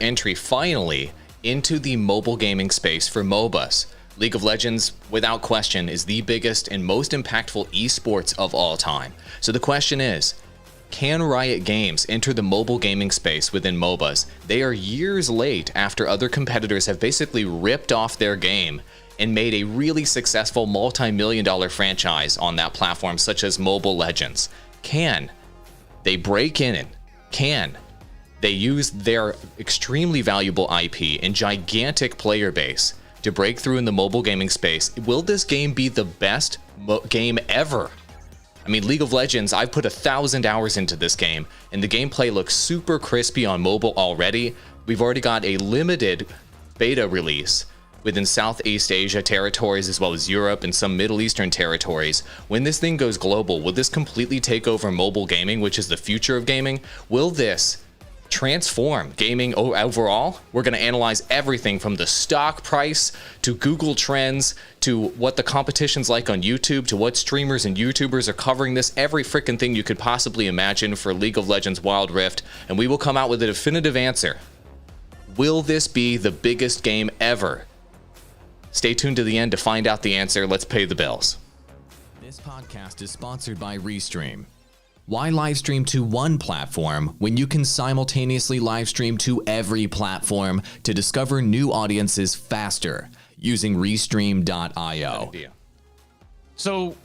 entry finally into the mobile gaming space for MOBAs. League of Legends, without question, is the biggest and most impactful esports of all time. So the question is, can Riot Games enter the mobile gaming space within MOBAs? They are years late after other competitors have basically ripped off their game and made a really successful multi-million-dollar franchise on that platform, such as Mobile Legends. Can they break in and can they use their extremely valuable IP and gigantic player base to break through in the mobile gaming space? Will this game be the best game ever? I mean, League of Legends, I've put 1,000 hours into this game, and the gameplay looks super crispy on mobile already. We've already got a limited beta release within Southeast Asia territories, as well as Europe and some Middle Eastern territories. When this thing goes global, will this completely take over mobile gaming, which is the future of gaming? Will this transform gaming overall? We're going to analyze everything from the stock price to Google Trends to what the competition's like on YouTube to what streamers and YouTubers are covering this, every freaking thing you could possibly imagine for League of Legends Wild Rift, and we will come out with a definitive answer. Will this be the biggest game ever? Stay tuned to the end to find out the answer. Let's pay the bills. This podcast is sponsored by Restream. Why live stream to one platform when you can simultaneously live stream to every platform to discover new audiences faster using Restream.io? So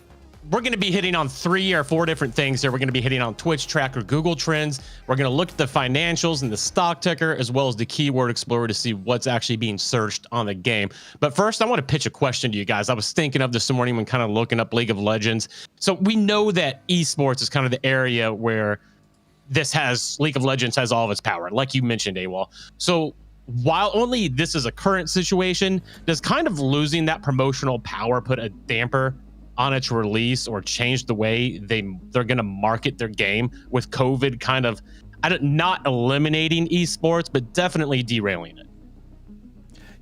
we're going to be hitting on 3 or 4 different things here. We're going to be hitting on Twitch Tracker, Google Trends. We're going to look at the financials and the stock ticker, as well as the keyword explorer to see what's actually being searched on the game. But first, I want to pitch a question to you guys. I was thinking of this morning when kind of looking up League of Legends. So we know that esports is kind of the area where League of Legends has all of its power, like you mentioned, AWOL. So while only this is a current situation, does kind of losing that promotional power put a damper on its release or change the way they're going to market their game, with COVID kind of not eliminating esports, but definitely derailing it?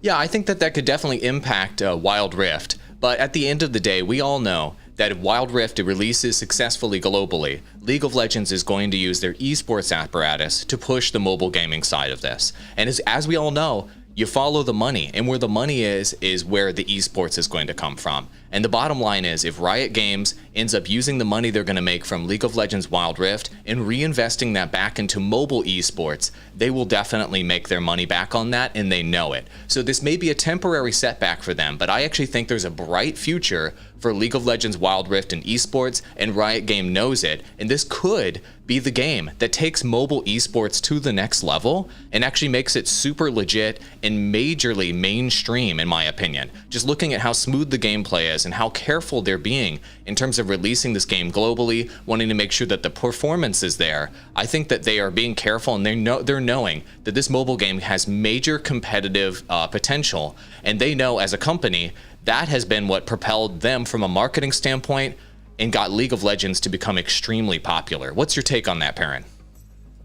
Yeah, I think that could definitely impact Wild Rift. But at the end of the day, we all know that if Wild Rift releases successfully globally, League of Legends is going to use their esports apparatus to push the mobile gaming side of this. And as we all know, you follow the money, and where the money is where the esports is going to come from. And the bottom line is, if Riot Games ends up using the money they're going to make from League of Legends Wild Rift and reinvesting that back into mobile esports, they will definitely make their money back on that, and they know it. So this may be a temporary setback for them, but I actually think there's a bright future for League of Legends Wild Rift and esports, and Riot Game knows it, and this could be the game that takes mobile esports to the next level and actually makes it super legit and majorly mainstream, in my opinion. Just looking at how smooth the gameplay is and how careful they're being in terms of releasing this game globally, wanting to make sure that the performance is there, I think that they are being careful, and they're knowing that this mobile game has major competitive potential, and they know as a company that has been what propelled them from a marketing standpoint and got League of Legends to become extremely popular. What's your take on that, Perrin?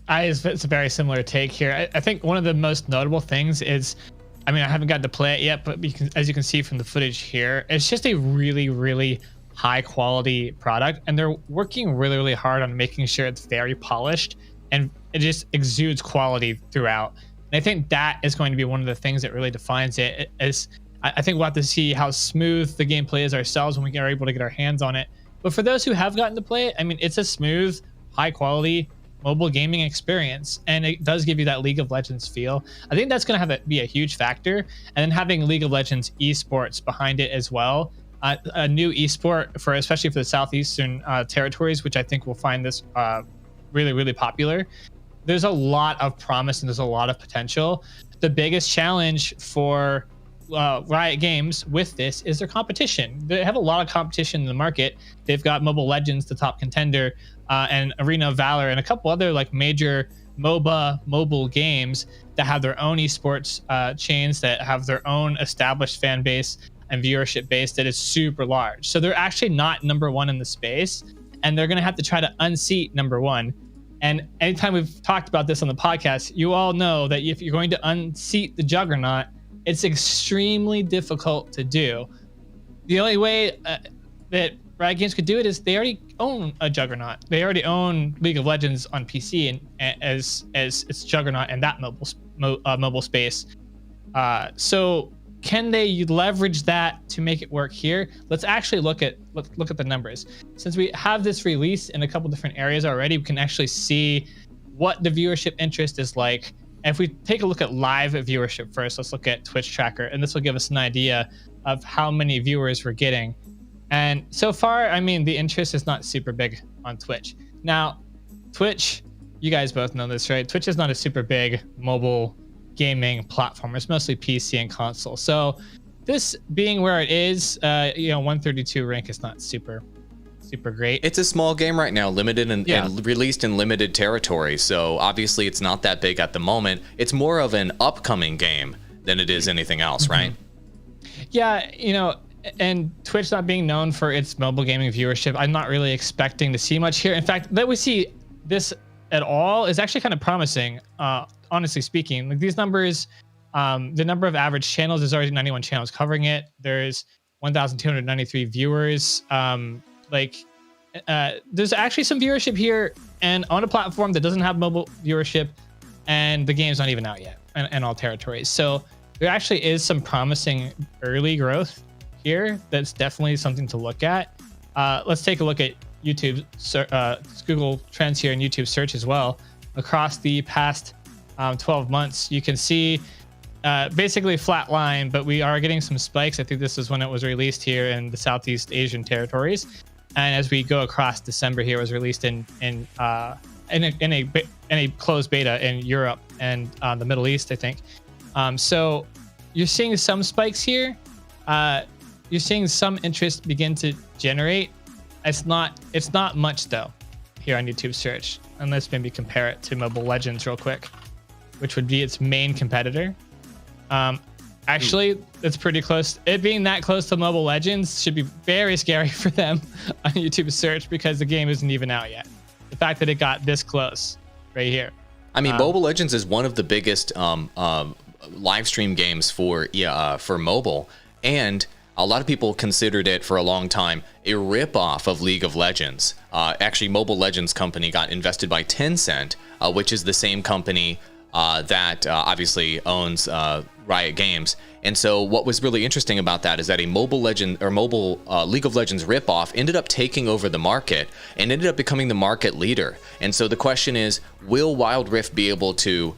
It's a very similar take here. I think one of the most notable things is, I mean, I haven't gotten to play it yet, but as you can see from the footage here, it's just a really, really high quality product, and they're working really, really hard on making sure it's very polished and it just exudes quality throughout. And I think that is going to be one of the things that really defines it. I think we'll have to see how smooth the gameplay is ourselves when we are able to get our hands on it. But for those who have gotten to play it, I mean, it's a smooth, high quality mobile gaming experience, and it does give you that League of Legends feel. I think that's going to be a huge factor. And then having League of Legends esports behind it as well, a new esport especially for the southeastern territories, which I think will find this really, really popular. There's a lot of promise and there's a lot of potential. The biggest challenge for Riot Games with this is their competition. They have a lot of competition in the market. They've got Mobile Legends, the top contender, and Arena of Valor, and a couple other like major MOBA mobile games that have their own esports chains, that have their own established fan base and viewership base that is super large. So they're actually not number one in the space, and they're going to have to try to unseat number one. And anytime we've talked about this on the podcast, you all know that if you're going to unseat the juggernaut, it's extremely difficult to do. The only way that Riot Games could do it is they already own a juggernaut. They already own League of Legends on PC and as its juggernaut and that mobile space. So can they leverage that to make it work here? Let's actually look at the numbers. Since we have this release in a couple different areas already, we can actually see what the viewership interest is like. And if we take a look at live viewership first, let's look at Twitch tracker, and this will give us an idea of how many viewers we're getting. And so far, I mean, the interest is not super big on Twitch. Now, Twitch, you guys both know this, right? Twitch is not a super big mobile gaming platform. It's mostly PC and console. So this being where it is, 132 rank is not super great. It's a small game right now, limited and released in limited territory. So obviously it's not that big at the moment. It's more of an upcoming game than it is anything else, right? Yeah, and Twitch not being known for its mobile gaming viewership, I'm not really expecting to see much here. In fact, that we see this at all is actually kind of promising, honestly speaking. Like these numbers, the number of average channels, there's already 91 channels covering it. There's 1,293 viewers. There's actually some viewership here, and on a platform that doesn't have mobile viewership, and the game's not even out yet in all territories. So there actually is some promising early growth here. That's definitely something to look at. Let's take a look at YouTube, Google Trends here and YouTube search as well. Across the past 12 months, you can see basically flat line, but we are getting some spikes. I think this is when it was released here in the Southeast Asian territories. And as we go across December here, it was released in a closed beta in Europe and the Middle East, I think. So you're seeing some spikes here. You're seeing some interest begin to generate. It's not much though here on YouTube search. And let's maybe compare it to Mobile Legends real quick, which would be its main competitor. Actually, it's pretty close. It being that close to Mobile Legends should be very scary for them on YouTube search, because the game isn't even out yet. The fact that it got this close right here. I mean, Mobile Legends is one of the biggest live stream games for mobile, and a lot of people considered it for a long time a rip-off of League of Legends. Actually, Mobile Legends company got invested by Tencent, which is the same company that obviously owns Riot Games. And so what was really interesting about that is that a Mobile League of Legends ripoff ended up taking over the market and ended up becoming the market leader. And so the question is, will Wild Rift be able to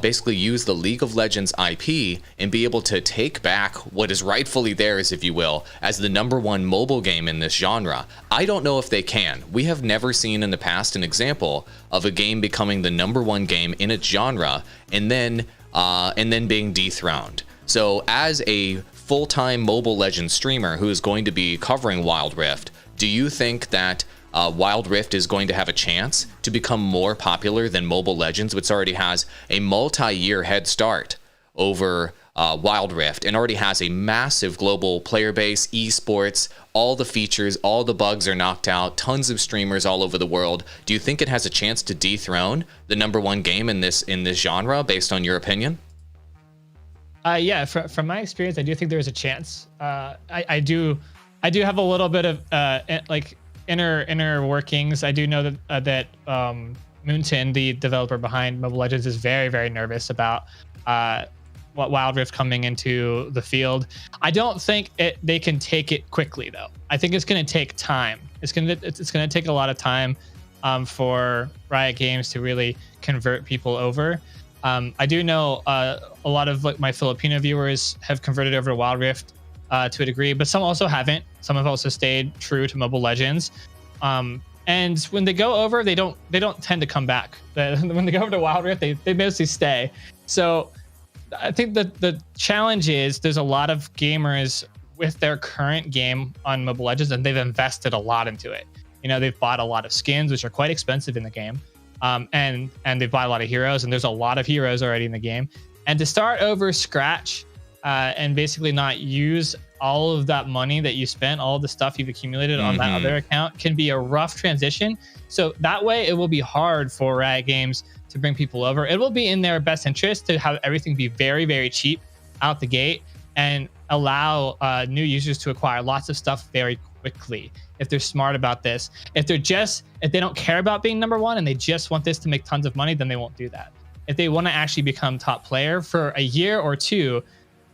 basically use the League of Legends IP and be able to take back what is rightfully theirs, if you will, as the #1 mobile game in this genre? I don't know if they can. We have never seen in the past an example of a game becoming the #1 game in its genre and then being dethroned. So as a full-time Mobile Legends streamer who is going to be covering Wild Rift, do you think that Wild Rift is going to have a chance to become more popular than Mobile Legends, which already has a multi-year head start over Wild Rift and already has a massive global player base, esports, all the features, all the bugs are knocked out, tons of streamers all over the world? Do you think it has a chance to dethrone the #1 game in this genre, based on your opinion? Yeah, from my experience, I do think there is a chance. I do have a little bit of inner workings. I do know that Moonton, the developer behind Mobile Legends, is very, very nervous about what Wild Rift coming into the field. I don't think they can take it quickly though. I think it's going to take time. It's going to take a lot of time for Riot Games to really convert people over. I do know a lot of my Filipino viewers have converted over to Wild Rift to a degree, but some also haven't. Some have also stayed true to Mobile Legends. And when they go over, they don't tend to come back. When they go over to Wild Rift, they mostly stay. So I think that the challenge is there's a lot of gamers with their current game on Mobile Legends, and they've invested a lot into it. They've bought a lot of skins, which are quite expensive in the game. And they've bought a lot of heroes, and there's a lot of heroes already in the game. And to start over scratch and basically not use all of that money that you spent, all the stuff you've accumulated on that other account, can be a rough transition. So that way it will be hard for Riot Games to bring people over. It will be in their best interest to have everything be very, very cheap out the gate and allow new users to acquire lots of stuff very quickly if they're smart about this. If they don't care about being #1 and they just want this to make tons of money, then they won't do that. if they want to actually become top player for a year or two,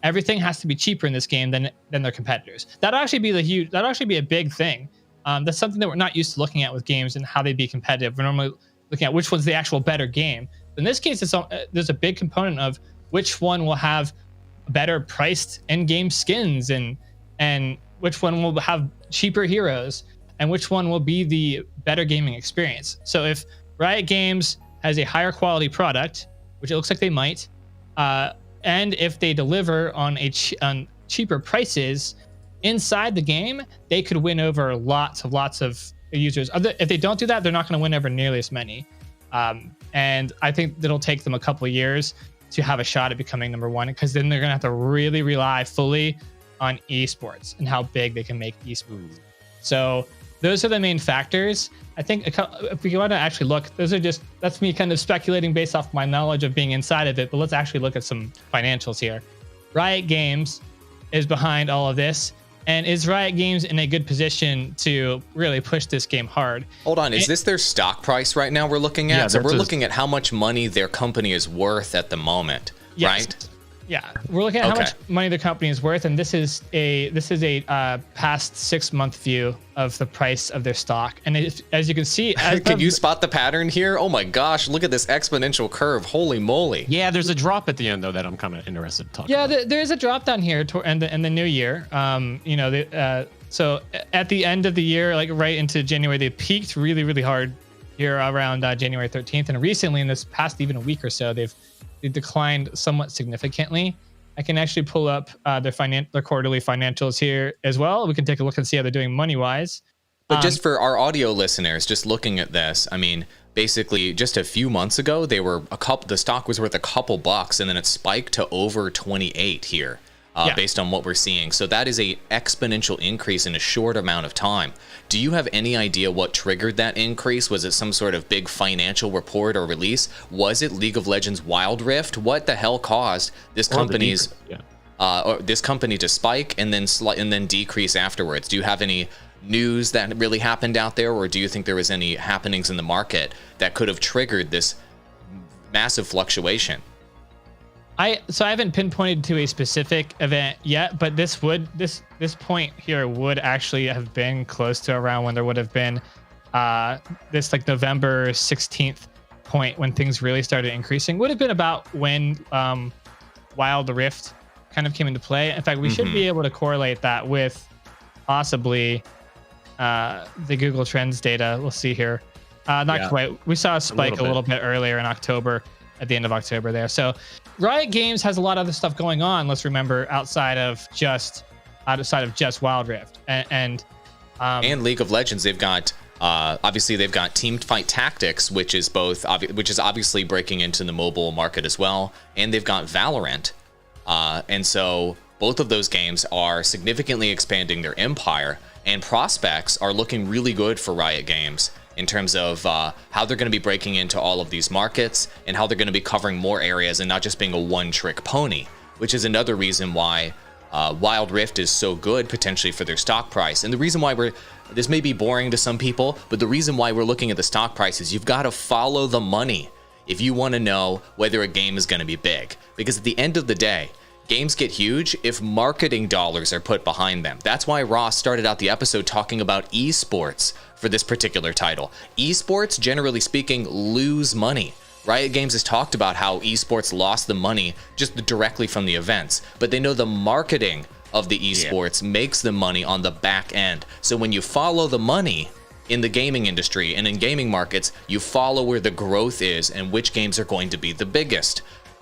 everything has to be cheaper in this game than their competitors. That'll actually be a big thing. That's something that we're not used to looking at with games and how they be competitive. We're normally looking at which one's the actual better game. In this case, there's a big component of which one will have better priced in-game skins and which one will have cheaper heroes and which one will be the better gaming experience. So if Riot Games has a higher quality product, which it looks like they might, and if they deliver on on cheaper prices inside the game, they could win over lots of users. If they don't do that, they're not going to win over nearly as many. And I think it'll take them a couple of years to have a shot at becoming number one, because then they're going to have to really rely fully on esports and how big they can make esports. So those are the main factors. I think if we want to actually look, that's me kind of speculating based off my knowledge of being inside of it, but let's actually look at some financials here. Riot Games is behind all of this. And is Riot Games in a good position to really push this game hard? Hold on, is this their stock price right now we're looking at? Yeah, so we're looking at how much money their company is worth at the moment, yes. right? Yeah, we're looking at how much money the company is worth, and this is a past 6-month view of the price of their stock. And as you can see, can you spot the pattern here? Oh my gosh, look at this exponential curve! Holy moly! Yeah, there's a drop at the end though that I'm kind of interested to talk about. Yeah, there is a drop down here in the new year. So at the end of the year, like right into January, they peaked really hard here around January 13th, and recently in this past even a week or so, they've declined somewhat significantly. I can actually pull up their quarterly financials here as well. We can take a look and see how they're doing money wise. But just for our audio listeners, just looking at this, I mean, basically just a few months ago, the stock was worth a couple bucks, and then it spiked to over 28 here. Based on what we're seeing. So that is a exponential increase in a short amount of time. Do you have any idea what triggered that increase? Was it some sort of big financial report or release? Was it League of Legends Wild Rift? What the hell caused this company to spike and then decrease afterwards? Do you have any news that really happened out there, or do you think there was any happenings in the market that could have triggered this massive fluctuation? I haven't pinpointed to a specific event yet, but this point here would actually have been close to around when there would have been this like November 16th point when things really started increasing. Would have been about when Wild Rift kind of came into play. In fact, we should be able to correlate that with possibly the Google Trends data. We'll see here. Not quite. We saw a spike a little bit earlier in October, at the end of October there. So Riot Games has a lot of other stuff going on. Let's remember, outside of just Wild Rift and League of Legends. They've got obviously they've got Teamfight Tactics, which is obviously breaking into the mobile market as well, and they've got Valorant, and so both of those games are significantly expanding their empire, and prospects are looking really good for Riot Games in terms of how they're going to be breaking into all of these markets and how they're going to be covering more areas and not just being a one-trick pony, which is another reason why Wild Rift is so good potentially for their stock price. And the reason why this may be boring to some people, but the reason why we're looking at the stock price is you've got to follow the money if you want to know whether a game is going to be big. Because at the end of the day, games get huge if marketing dollars are put behind them. That's why Ross started out the episode talking about esports for this particular title. Esports, generally speaking, lose money. Riot Games has talked about how esports lost the money just directly from the events, but they know the marketing of the esports makes the money on the back end. So when you follow the money in the gaming industry and in gaming markets, you follow where the growth is and which games are going to be the biggest.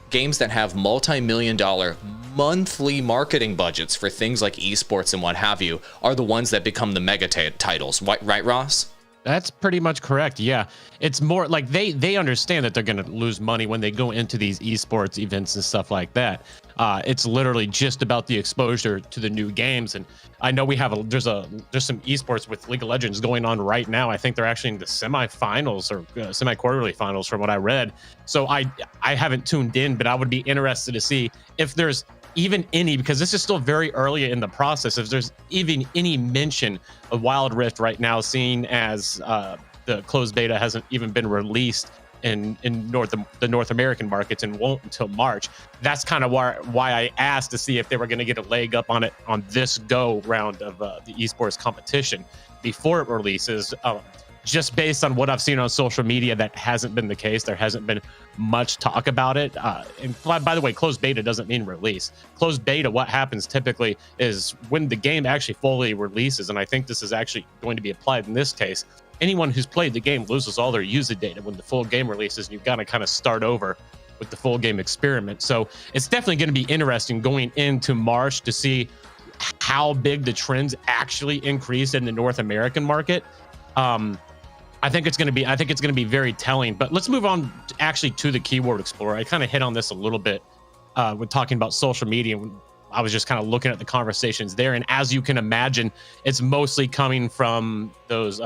Games that have multi-million-dollar monthly marketing budgets for things like esports and what have you are the ones that become the mega titles. Right, Ross? That's pretty much correct. Yeah, it's more like they understand that they're going to lose money when they go into these esports events and stuff like that. It's literally just about the exposure to the new games. And I know there's some esports with League of Legends going on right now. I think they're actually in the semifinals or semi-quarterly finals from what I read. So I haven't tuned in, but I would be interested to see if there's even any, because this is still very early in the process, if there's even any mention of Wild Rift right now, seeing as the closed beta hasn't even been released. in the North American markets and won't until March. That's kind of why I asked to see if they were going to get a leg up on it on this go round of the esports competition before it releases. Just based on what I've seen on social media, that hasn't been the case. There hasn't been much talk about it. And by the way, closed beta doesn't mean release. Closed beta, what happens typically is when the game actually fully releases, and I think this is actually going to be applied in this case, anyone who's played the game loses all their user data when the full game releases, and you've got to kind of start over with the full game experiment. So it's definitely going to be interesting going into March to see how big the trends actually increase in the North American market. I think it's going to be very telling. But let's move on actually to the Keyword Explorer. I kind of hit on this a little bit when talking about social media. I was just kind of looking at the conversations there, and as you can imagine, it's mostly coming from those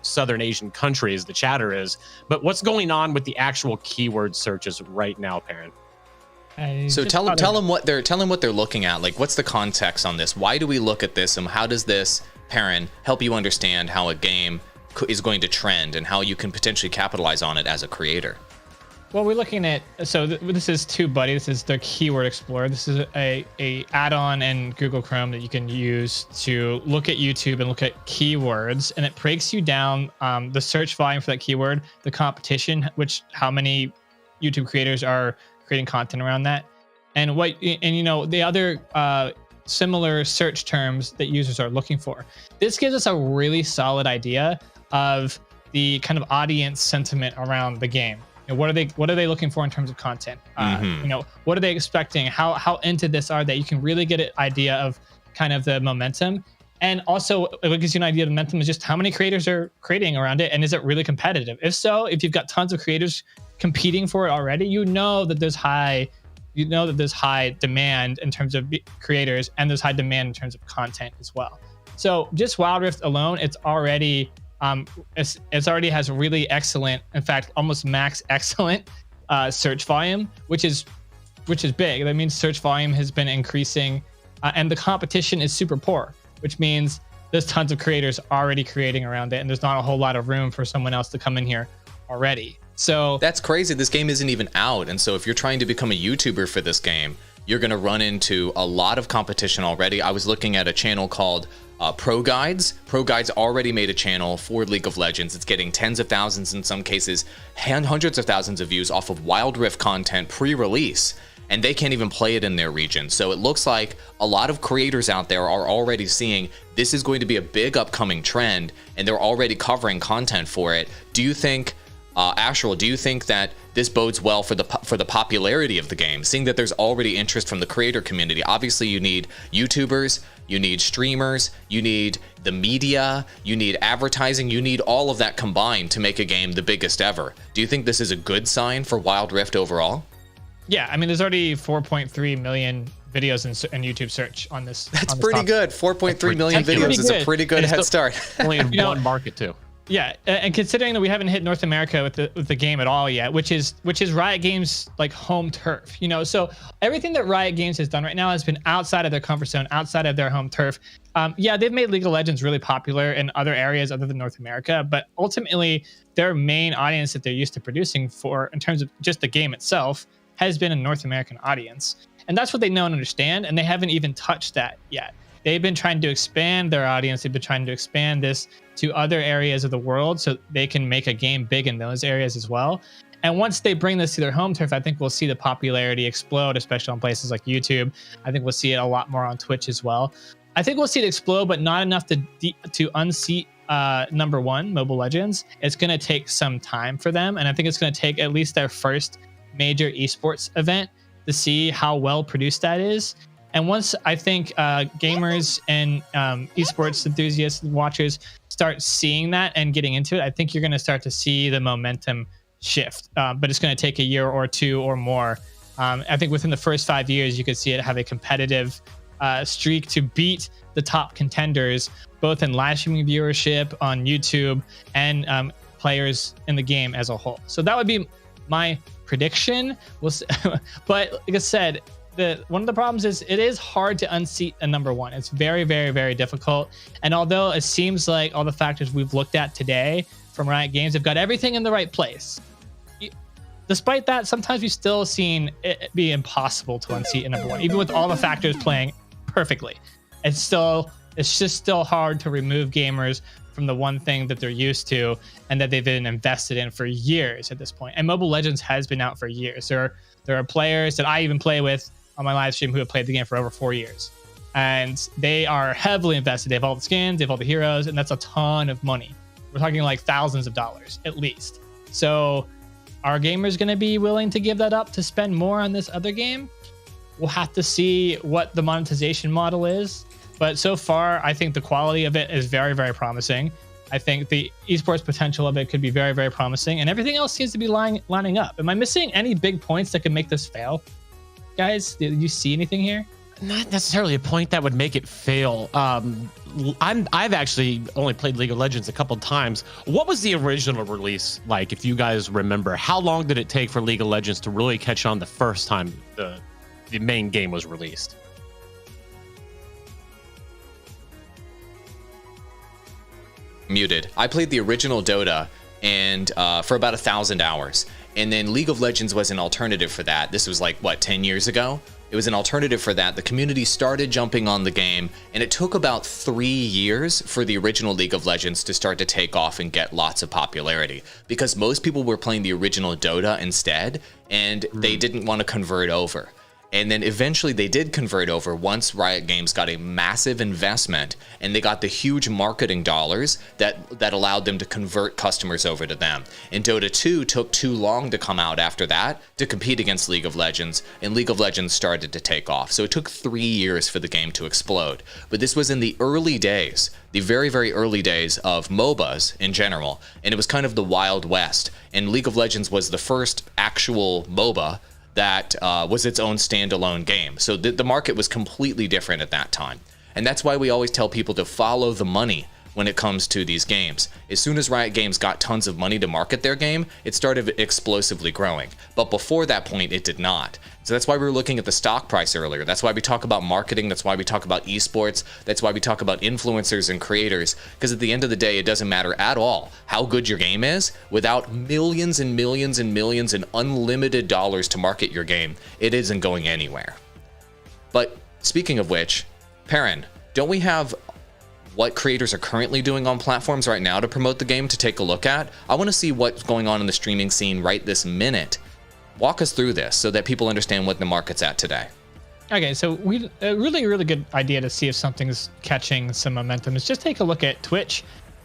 Southern Asian countries. The chatter is, but what's going on with the actual keyword searches right now, Perrin? So tell them what they're looking at. Like, what's the context on this? Why do we look at this, and how does this, Perrin, help you understand how a game is going to trend and how you can potentially capitalize on it as a creator? Well, we're looking at, so this is TubeBuddy. This is the Keyword Explorer. This is a add-on in Google Chrome that you can use to look at YouTube and look at keywords, and it breaks you down the search volume for that keyword, the competition, how many YouTube creators are creating content around that, and the other similar search terms that users are looking for. This gives us a really solid idea of the kind of audience sentiment around the game. What are they looking for in terms of content? What are they expecting? How into this are they? You can really get an idea of kind of the momentum. And also what gives you an idea of momentum is just how many creators are creating around it, and is it really competitive? If so, if you've got tons of creators competing for it already, you know that there's high demand in terms of creators, and there's high demand in terms of content as well. So just Wild Rift alone, it's already has really excellent, in fact, almost max excellent search volume, which is big. That means search volume has been increasing, and the competition is super poor, which means there's tons of creators already creating around it, and there's not a whole lot of room for someone else to come in here already. So that's crazy. This game isn't even out, and so if you're trying to become a YouTuber for this game, you're going to run into a lot of competition already. I was looking at a channel called Pro Guides. Pro Guides already made a channel for League of Legends. It's getting tens of thousands, in some cases, hundreds of thousands of views off of Wild Rift content pre-release, and they can't even play it in their region. So it looks like a lot of creators out there are already seeing this is going to be a big upcoming trend, and they're already covering content for it. Do you think, Astral, do you think that this bodes well for the popularity of the game, seeing that there's already interest from the creator community? Obviously, you need YouTubers, you need streamers, you need the media, you need advertising, you need all of that combined to make a game the biggest ever. Do you think this is a good sign for Wild Rift overall? Yeah, I mean, there's already 4.3 million videos in YouTube search on this. That's pretty good. 4.3 million videos is a pretty good head start. Only in one market too. Yeah, and considering that we haven't hit North America with the game at all yet, which is Riot Games' like home turf, so everything that Riot Games has done right now has been outside of their comfort zone, outside of their home turf. Yeah, they've made League of Legends really popular in other areas other than North America, but ultimately their main audience that they're used to producing for, in terms of just the game itself, has been a North American audience, and that's what they know and understand, and they haven't even touched that yet. They've been trying to expand their audience. They've been trying to expand this to other areas of the world so they can make a game big in those areas as well. And once they bring this to their home turf, I think we'll see the popularity explode, especially on places like YouTube. I think we'll see it a lot more on Twitch as well. I think we'll see it explode, but not enough to unseat number one, Mobile Legends. It's going to take some time for them, and I think it's going to take at least their first major esports event to see how well produced that is. And once I think gamers and esports enthusiasts and watchers start seeing that and getting into it, I think you're going to start to see the momentum shift. But it's going to take a year or two or more. I think within the first 5 years, you could see it have a competitive streak to beat the top contenders, both in live streaming viewership on YouTube and players in the game as a whole. So that would be my prediction. But like I said, one of the problems is it is hard to unseat a number one. It's very, very, very difficult. And although it seems like all the factors we've looked at today from Riot Games have got everything in the right place, despite that, sometimes we've still seen it be impossible to unseat a number one, even with all the factors playing perfectly. It's just still hard to remove gamers from the one thing that they're used to and that they've been invested in for years at this point. And Mobile Legends has been out for years. There are players that I even play with on my live stream who have played the game for over 4 years. And they are heavily invested. They have all the skins, they have all the heroes, and that's a ton of money. We're talking like thousands of dollars at least. So are gamers going to be willing to give that up to spend more on this other game? We'll have to see what the monetization model is. But so far, I think the quality of it is very, very promising. I think the esports potential of it could be very, very promising. And everything else seems to be lining up. Am I missing any big points that could make this fail? Guys, did you see anything here? Not necessarily a point that would make it fail. I've actually only played League of Legends a couple times. What was the original release like, if you guys remember? How long did it take for League of Legends to really catch on the first time the main game was released? Muted. I played the original Dota and for about 1,000 hours. And then League of Legends was an alternative for that. This was like, what, 10 years ago? It was an alternative for that. The community started jumping on the game, and it took about 3 years for the original League of Legends to start to take off and get lots of popularity, because most people were playing the original Dota instead, and they didn't want to convert over. And then eventually they did convert over once Riot Games got a massive investment and they got the huge marketing dollars that allowed them to convert customers over to them. And Dota 2 took too long to come out after that to compete against League of Legends, and League of Legends started to take off. So it took 3 years for the game to explode. But this was in the early days, the very, very early days of MOBAs in general, and it was kind of the Wild West. And League of Legends was the first actual MOBA that was its own standalone game. So the market was completely different at that time. And that's why we always tell people to follow the money when it comes to these games. As soon as Riot Games got tons of money to market their game, it started explosively growing. But before that point, it did not. So that's why we were looking at the stock price earlier. That's why we talk about marketing. That's why we talk about esports. That's why we talk about influencers and creators. Because at the end of the day, it doesn't matter at all how good your game is. Without millions and millions and millions and unlimited dollars to market your game, it isn't going anywhere. But speaking of which, Perrin, don't we have what creators are currently doing on platforms right now to promote the game to take a look at? I want to see what's going on in the streaming scene right this minute. Walk us through this so that people understand what the market's at today. Okay, so a really good idea to see if something's catching some momentum is just take a look at Twitch,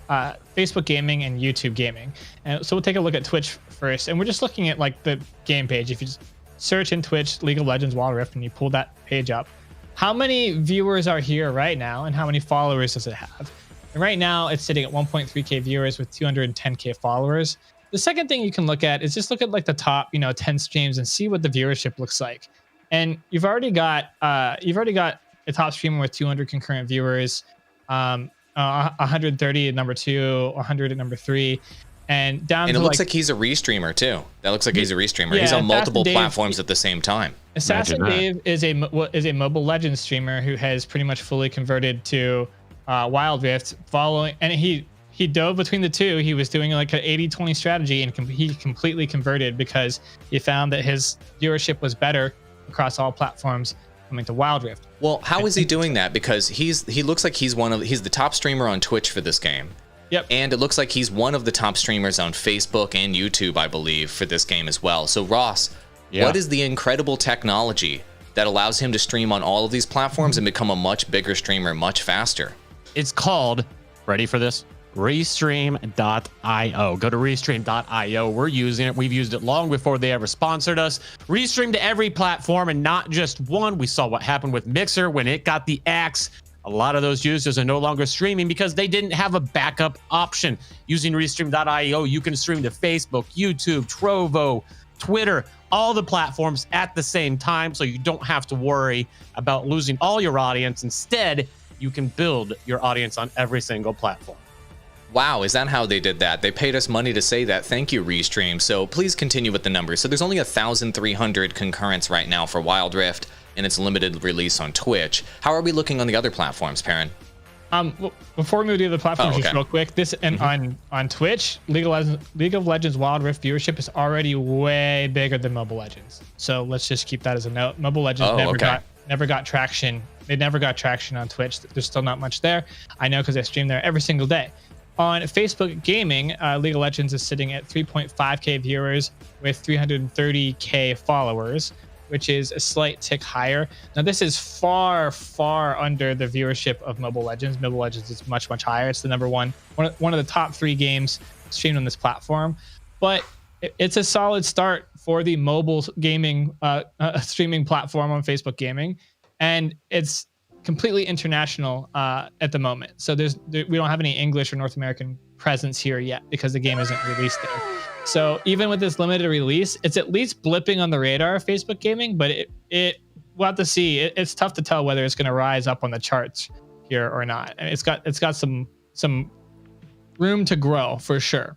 Facebook Gaming, and YouTube Gaming. And so we'll take a look at Twitch first, and we're just looking at like the game page. If you just search in Twitch League of Legends Wild Rift and you pull that page up, how many viewers are here right now and how many followers does it have? And right now it's sitting at 1.3k viewers with 210k followers. The second thing you can look at is just look at like the top 10 streams and see what the viewership looks like. And you've already got a top streamer with 200 concurrent viewers, 130 at number 2, 100 at number 3. And down and to it looks like he's a restreamer too. That looks like he's a restreamer. Yeah, he's on multiple Dave, platforms at the same time. Assassin Dave is a Mobile Legends streamer who has pretty much fully converted to Wild Rift, and he dove between the two. He was doing like an 80-20 strategy, and he completely converted because he found that his viewership was better across all platforms coming to Wild Rift. Well, how is he doing that? Because he looks like he's the top streamer on Twitch for this game. Yep. And it looks like he's one of the top streamers on Facebook and YouTube, I believe, for this game as well. So Ross, what is the incredible technology that allows him to stream on all of these platforms and become a much bigger streamer much faster? It's called, ready for this? Restream.io. Go to Restream.io. We're using it. We've used it long before they ever sponsored us. Restream to every platform and not just one. We saw what happened with Mixer when it got the axe. A lot of those users are no longer streaming because they didn't have a backup option. Using Restream.io, you can stream to Facebook, YouTube, Trovo, Twitter, all the platforms at the same time, so you don't have to worry about losing all your audience. Instead, you can build your audience on every single platform. Wow, is that how they did that? They paid us money to say that. Thank you, Restream. So please continue with the numbers. So there's only 1,300 concurrents right now for Wild Rift in its limited release on Twitch. How are we looking on the other platforms, Perrin? Before we move to the platforms, just okay. real quick, this and on Twitch, League of Legends Wild Rift viewership is already way bigger than Mobile Legends. So let's just keep that as a note. Mobile Legends never got traction. They never got traction on Twitch. There's still not much there. I know because I stream there every single day. On Facebook Gaming, League of Legends is sitting at 3.5k viewers with 330k followers, which is a slight tick higher. Now, this is far, far under the viewership of Mobile Legends. Mobile Legends is much, much higher. It's the number one of the top 3 games streamed on this platform. But it's a solid start for the mobile gaming streaming platform on Facebook Gaming. And it's completely international at the moment. So we don't have any English or North American presence here yet because the game isn't released there. So even with this limited release, it's at least blipping on the radar of Facebook Gaming, but we'll have to see. It's tough to tell whether it's going to rise up on the charts here or not. And it's got some room to grow for sure.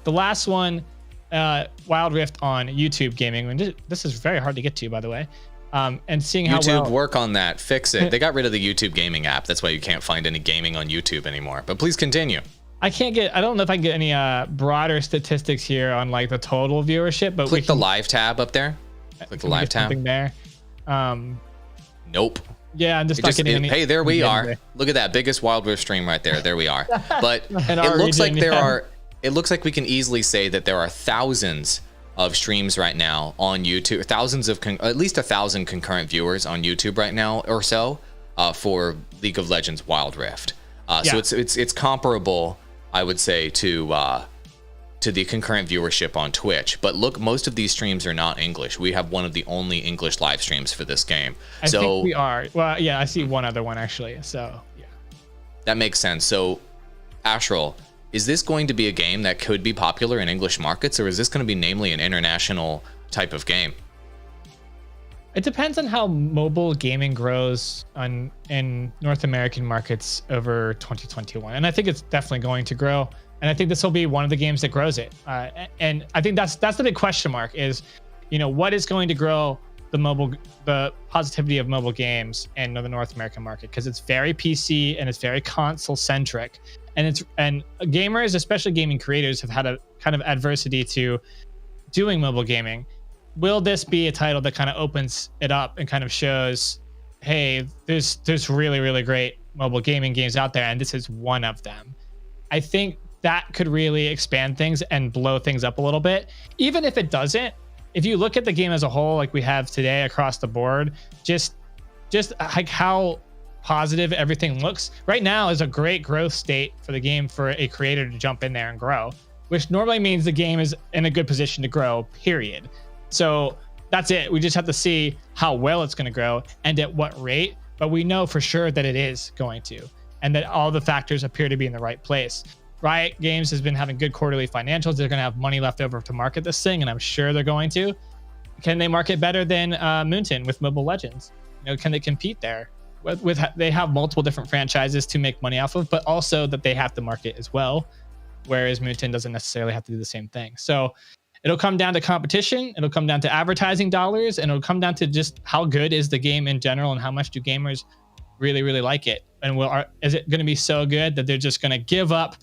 The last one, Wild Rift on YouTube Gaming. And this is very hard to get to, by the way. And seeing how YouTube, work on that, fix it. They got rid of the YouTube Gaming app. That's why you can't find any gaming on YouTube anymore. But please continue. I don't know if I can get any broader statistics here on like the total viewership, but click the live tab up there. Click the live tab. There. Nope. Yeah, I'm just not getting any. Hey, there we are. Look at that biggest Wild Rift stream right there. There we are. But it looks like it looks like we can easily say that there are thousands of streams right now on YouTube, thousands of at least 1,000 concurrent viewers on YouTube right now or so for League of Legends Wild Rift. So it's comparable, I would say, to the concurrent viewership on Twitch. But look, most of these streams are not English. We have one of the only English live streams for this game. I think we are. Well, yeah, I see one other one actually. So yeah, that makes sense. So, Astral, is this going to be a game that could be popular in English markets, or is this going to be namely an international type of game? It depends on how mobile gaming grows in North American markets over 2021. And I think it's definitely going to grow. And I think this will be one of the games that grows it. And I think that's the big question mark is, what is going to grow the positivity of mobile games in the North American market? Because it's very PC and it's very console centric. And gamers, especially gaming creators, have had a kind of adversity to doing mobile gaming. Will this be a title that kind of opens it up and kind of shows, hey, there's really, really great mobile gaming games out there, and this is one of them? I think that could really expand things and blow things up a little bit. Even if it doesn't, if you look at the game as a whole, like we have today across the board, just like how positive everything looks right now is a great growth state for the game for a creator to jump in there and grow, which normally means the game is in a good position to grow, period. So that's it. We just have to see how well it's going to grow and at what rate, but we know for sure that it is going to, and that all the factors appear to be in the right place. Riot Games has been having good quarterly financials. They're going to have money left over to market this thing, and I'm sure they're going to. Can they market better than Moonton with Mobile Legends? Can they compete there? They have multiple different franchises to make money off of, but also that they have to market as well, whereas Moonton doesn't necessarily have to do the same thing. So it'll come down to competition, it'll come down to advertising dollars, and it'll come down to just how good is the game in general and how much do gamers really, really like it. And is it going to be so good that they're just going to give up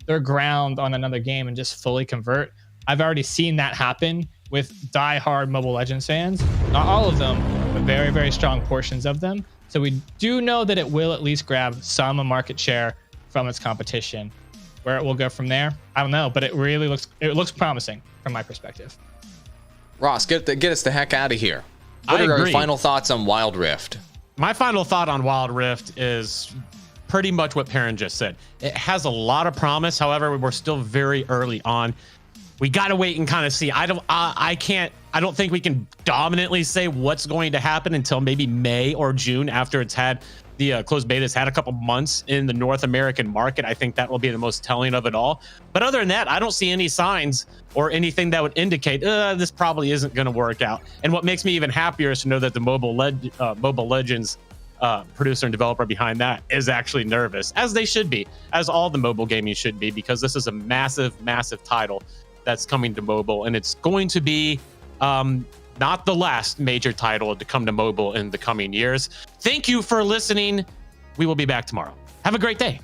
their ground on another game and just fully convert? I've already seen that happen with die-hard Mobile Legends fans. Not all of them, but very, very strong portions of them. So we do know that it will at least grab some market share from its competition. Where it will go from there, I don't know, but it really looks promising from my perspective. Ross, get us the heck out of here. What I are agree. your final thoughts on Wild Rift? My final thought on Wild Rift is pretty much what Perrin just said. It has a lot of promise. However, we're still very early on. We got to wait and kind of see. I don't think we can dominantly say what's going to happen until maybe May or June after it's had the closed beta has had a couple months in the North American market. I think that will be the most telling of it all. But other than that, I don't see any signs or anything that would indicate this probably isn't going to work out. And what makes me even happier is to know that the Mobile Legends producer and developer behind that is actually nervous, as they should be, as all the mobile gaming should be, because this is a massive, massive title that's coming to mobile, and it's going to be not the last major title to come to mobile in the coming years. Thank you for listening. We will be back tomorrow. Have a great day.